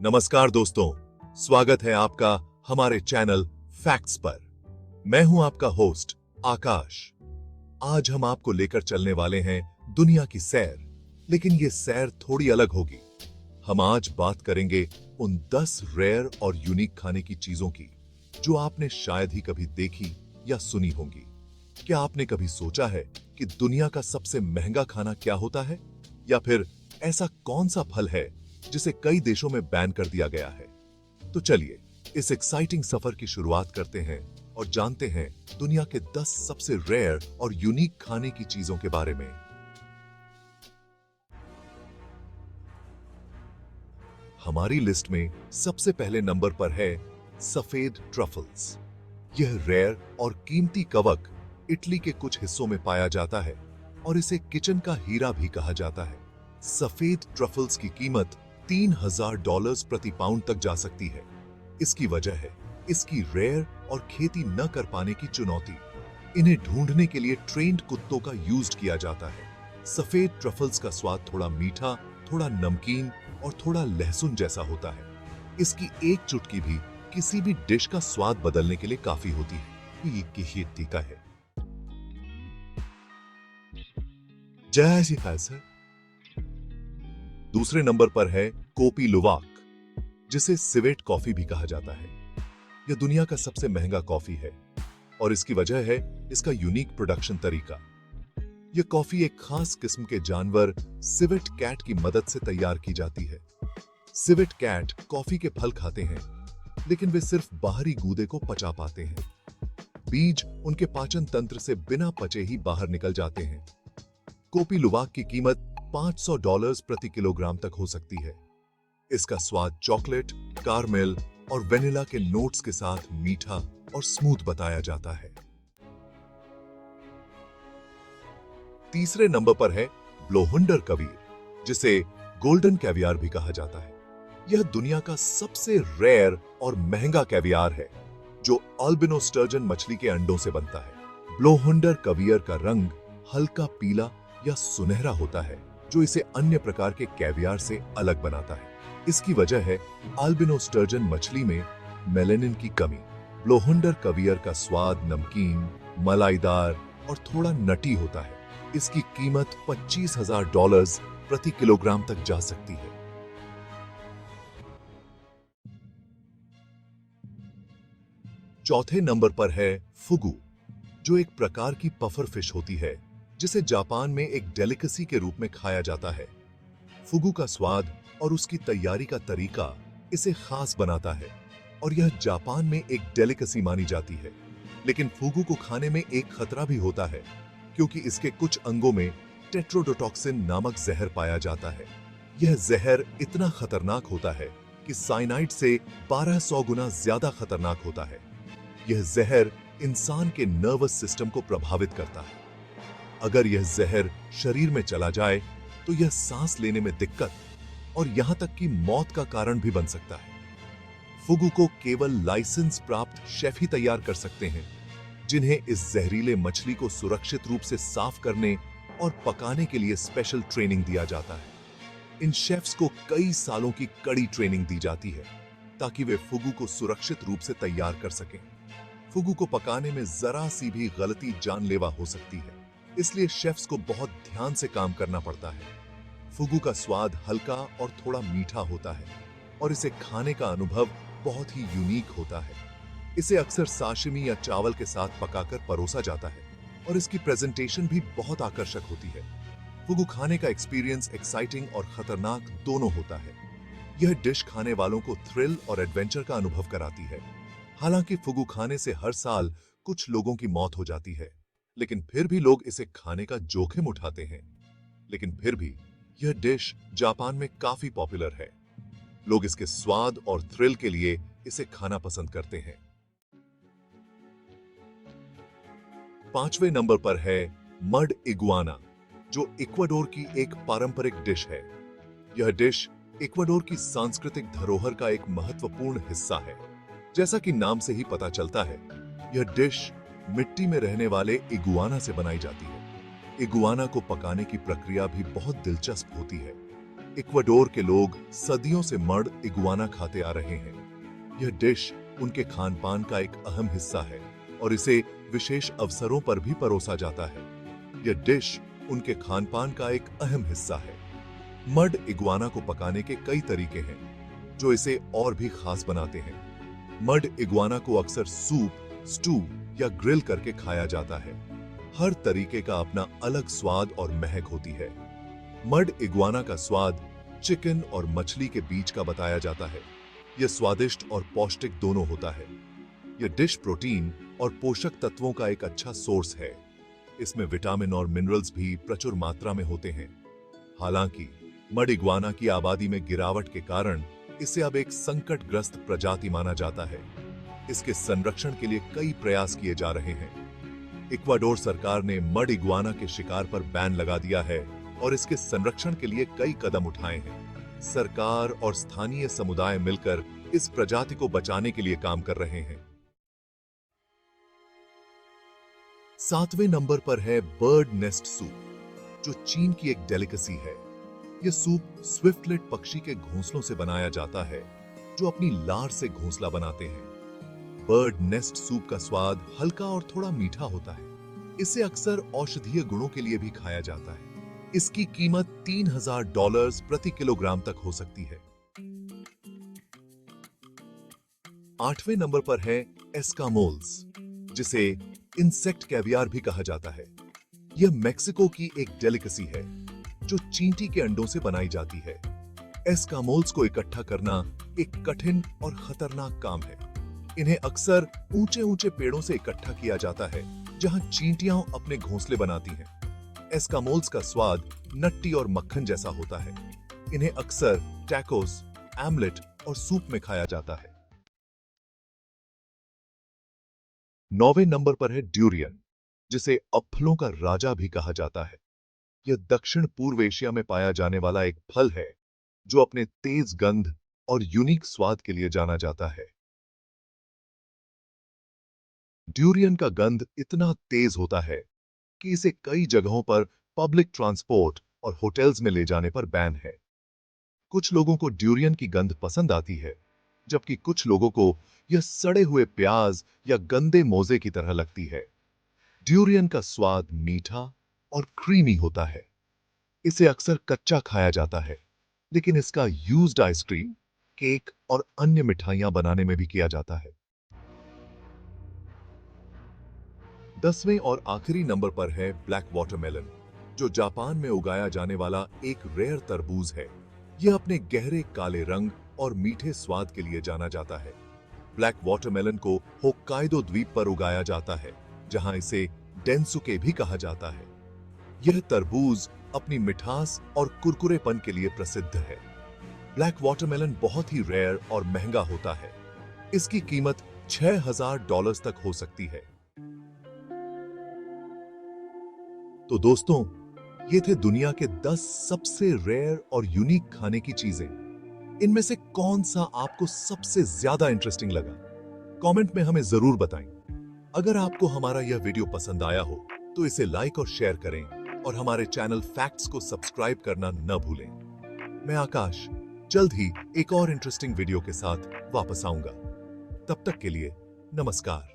नमस्कार दोस्तों, स्वागत है आपका हमारे चैनल फैक्ट्स पर। मैं हूं आपका होस्ट आकाश। आज हम आपको लेकर चलने वाले हैं दुनिया की सैर, लेकिन ये सैर थोड़ी अलग होगी। हम आज बात करेंगे उन 10 रेयर और यूनिक खाने की चीजों की जो आपने शायद ही कभी देखी या सुनी होंगी। क्या आपने कभी सोचा है कि दुनिया का सबसे महंगा खाना क्या होता है, या फिर ऐसा कौन सा फल है जिसे कई देशों में बैन कर दिया गया है? तो चलिए इस एक्साइटिंग सफर की शुरुआत करते हैं और जानते हैं दुनिया के 10 सबसे रेयर और यूनिक खाने की चीजों के बारे में। हमारी लिस्ट में सबसे पहले नंबर पर है सफेद ट्रफल्स। यह रेयर और कीमती कवक इटली के कुछ हिस्सों में पाया जाता है और इसे किचन का हीरा भी कहा जाता है। सफेद ट्रफल्स की कीमत $3000 प्रति पाउंड तक जा सकती है। इसकी वजह है इसकी रेयर और खेती न कर पाने की चुनौती। इन्हें ढूंढने के लिए ट्रेन्ड कुत्तों का यूज किया जाता है। सफेद ट्रफल्स का स्वाद थोड़ा मीठा, थोड़ा नमकीन और थोड़ा लहसुन जैसा होता है। इसकी एक चुटकी भी किसी भी डिश का स्वाद बदलने के लिए काफी होती है। ये टीका है। जय श्री कृष्ण। दूसरे नंबर पर है कोपी लुवाक, जिसे सिवेट कॉफी भी कहा जाता है। यह दुनिया का सबसे महंगा कॉफी है और इसकी वजह है इसका यूनिक प्रोडक्शन तरीका। यह कॉफी एक खास किस्म के जानवर सिवेट कैट की मदद से तैयार की जाती है। सिवेट कैट कॉफी के फल खाते हैं, लेकिन वे सिर्फ बाहरी गूदे को पचा पाते हैं। बीज उनके पाचन तंत्र से बिना पचे ही बाहर निकल जाते हैं। कोपी लुवाक की कीमत $500 प्रति किलोग्राम तक हो सकती है। इसका स्वाद चॉकलेट, कारमेल और वेनिला के नोट्स के साथ मीठा और स्मूथ बताया जाता है। तीसरे नंबर पर है ब्लोहुंडर कवीर, जिसे गोल्डन कैवियार भी कहा जाता है। यह दुनिया का सबसे रेयर और महंगा कैवियार है, जो अल्बिनो स्टर्जन मछली के अंडों से बनता है। ब्लोहुंडर कवीर का रंग हल्का पीला या सुनहरा होता है, जो इसे अन्य प्रकार के कैवियार से अलग बनाता है। इसकी वजह है अल्बिनो स्टर्जन मछली में मेलेनिन की कमी। ब्लोहुंडर कवीर का स्वाद नमकीन, मलाईदार और थोड़ा नटी होता है। इसकी कीमत $25,000 प्रति किलोग्राम तक जा सकती है। चौथे नंबर पर है फुगू, जो एक प्रकार की पफर फिश होती है, जिसे जापान में एक डेलिकेसी के रूप में खाया जाता है। फुगू का स्वाद और उसकी तैयारी का तरीका इसे खास बनाता है और यह जापान में एक डेलिकेसी मानी जाती है। लेकिन फुगू को खाने में एक खतरा भी होता है, क्योंकि इसके कुछ अंगों में टेट्रोडोटॉक्सिन नामक जहर पाया जाता है। यह जहर इतना खतरनाक होता है कि साइनाइड से 1200 गुना ज्यादा खतरनाक होता है। यह जहर इंसान के नर्वस सिस्टम को प्रभावित करता है। अगर यह जहर शरीर में चला जाए तो यह सांस लेने में दिक्कत और यहां तक कि मौत का कारण भी बन सकता है। फुगू को केवल लाइसेंस प्राप्त शेफ ही तैयार कर सकते हैं, जिन्हें इस जहरीले मछली को सुरक्षित रूप से साफ करने और पकाने के लिए स्पेशल ट्रेनिंग दिया जाता है। इन शेफ्स को कई सालों की कड़ी ट्रेनिंग दी जाती है ताकि वे फुगू को सुरक्षित रूप से तैयार कर सकें। फुगू को पकाने में जरा सी भी गलती जानलेवा हो सकती है, इसलिए शेफ्स को बहुत ध्यान से काम करना पड़ता है। फुगू का स्वाद हल्का और थोड़ा मीठा होता है और इसे खाने का अनुभव बहुत ही यूनिक होता है। इसे अक्सर साशिमी या चावल के साथ पकाकर परोसा जाता है और इसकी प्रेजेंटेशन भी बहुत आकर्षक होती है। फुगू खाने का एक्सपीरियंस एक्साइटिंग और खतरनाक दोनों होता है। यह डिश खाने वालों को थ्रिल और एडवेंचर का अनुभव कराती है। हालांकि फुगू खाने से हर साल कुछ लोगों की मौत हो जाती है, लेकिन फिर भी लोग इसे खाने का जोखिम उठाते हैं। लेकिन फिर भी यह डिश जापान में काफी पॉपुलर है। लोग इसके स्वाद और थ्रिल के लिए इसे खाना पसंद करते हैं। पांचवें नंबर पर है मड इगुआना, जो इक्वाडोर की एक पारंपरिक डिश है। यह डिश इक्वाडोर की सांस्कृतिक धरोहर का एक महत्वपूर्ण हिस्सा है। जैसा कि नाम से ही पता चलता है, यह डिश मिट्टी में रहने वाले इगुआना से बनाई जाती है। इगुआना को पकाने की प्रक्रिया भी बहुत दिलचस्प होती है। इक्वाडोर के लोग सदियों से मड इगुआना खाते आ रहे हैं। यह डिश उनके खान पान का एक अहम हिस्सा है और इसे विशेष अवसरों पर भी परोसा जाता है। यह डिश उनके खान पान का एक अहम हिस्सा है। मड इगुआना को पकाने के कई तरीके हैं जो इसे और भी खास बनाते हैं। मड इगुआना को अक्सर सूप, स्टू या ग्रिल करके खाया जाता है। हर तरीके का अपना अलग स्वाद और महक होती है। मड इगुआना का स्वाद चिकन और मछली के बीच का बताया जाता है। यह स्वादिष्ट और पौष्टिक दोनों होता है। यह डिश प्रोटीन और पोषक तत्वों का एक अच्छा सोर्स है। इसमें विटामिन और मिनरल्स भी प्रचुर मात्रा में होते हैं। हालांकि मड इगुआना की आबादी में गिरावट के कारण इसे अब एक संकटग्रस्त प्रजाति माना जाता है। इसके संरक्षण के लिए कई प्रयास किए जा रहे हैं। इक्वाडोर सरकार ने मड इगुआना के शिकार पर बैन लगा दिया है और इसके संरक्षण के लिए कई कदम उठाए हैं। सरकार और स्थानीय समुदाय मिलकर इस प्रजाति को बचाने के लिए काम कर रहे हैं। 7वें नंबर पर है बर्ड नेस्ट सूप, जो चीन की एक डेलिकेसी है। यह सूप स्विफ्टलेट पक्षी के घोंसलों से बनाया जाता है, जो अपनी लार से घोंसला बनाते हैं। बर्ड नेस्ट सूप का स्वाद हल्का और थोड़ा मीठा होता है। इसे अक्सर औषधीय गुणों के लिए भी खाया जाता है। इसकी कीमत $3000 प्रति किलोग्राम तक हो सकती है। 8वें नंबर पर है एस्कामोल्स, जिसे इंसेक्ट कैवियार भी कहा जाता है। यह मेक्सिको की एक डेलिकेसी है जो चींटी के अंडों से बनाई जाती है। एस्कामोल्स को इकट्ठा करना एक कठिन और खतरनाक काम है। इन्हें अक्सर ऊंचे ऊंचे पेड़ों से इकट्ठा किया जाता है, जहां चींटियां अपने घोंसले बनाती हैं। एस्कामोल्स का स्वाद नट्टी और मक्खन जैसा होता है। इन्हें अक्सर टैकोस, आमलेट और सूप में खाया जाता है। 9वें नंबर पर है ड्यूरियन, जिसे अप्फलों का राजा भी कहा जाता है। यह दक्षिण पूर्व एशिया में पाया जाने वाला एक फल है जो अपने तेज गंध और यूनिक स्वाद के लिए जाना जाता है। ड्यूरियन का गंध इतना तेज होता है कि इसे कई जगहों पर पब्लिक ट्रांसपोर्ट और होटल्स में ले जाने पर बैन है। कुछ लोगों को ड्यूरियन की गंध पसंद आती है, जबकि कुछ लोगों को यह सड़े हुए प्याज या गंदे मोजे की तरह लगती है। ड्यूरियन का स्वाद मीठा और क्रीमी होता है। इसे अक्सर कच्चा खाया जाता है, लेकिन इसका यूज्ड आइसक्रीम, केक और अन्य मिठाइयां बनाने में भी किया जाता है। 10वें और आखिरी नंबर पर है ब्लैक वाटरमेलन, जो जापान में उगाया जाने वाला एक रेयर तरबूज है। यह अपने गहरे काले रंग और मीठे स्वाद के लिए जाना जाता है। ब्लैक वाटरमेलन को होक्काइडो द्वीप पर उगाया जाता है, जहां इसे डेंसुके भी कहा जाता है। यह तरबूज अपनी मिठास और कुरकुरेपन के लिए प्रसिद्ध है। ब्लैक वाटरमेलन बहुत ही रेयर और महंगा होता है। इसकी कीमत $6000 तक हो सकती है। तो दोस्तों, ये थे दुनिया के 10 सबसे रेयर और यूनिक खाने की चीजें। इनमें से कौन सा आपको सबसे ज्यादा इंटरेस्टिंग लगा? कमेंट में हमें जरूर बताएं। अगर आपको हमारा यह वीडियो पसंद आया हो तो इसे लाइक और शेयर करें और हमारे चैनल फैक्ट्स को सब्सक्राइब करना न भूलें। मैं आकाश जल्द ही एक और इंटरेस्टिंग वीडियो के साथ वापस आऊंगा। तब तक के लिए नमस्कार।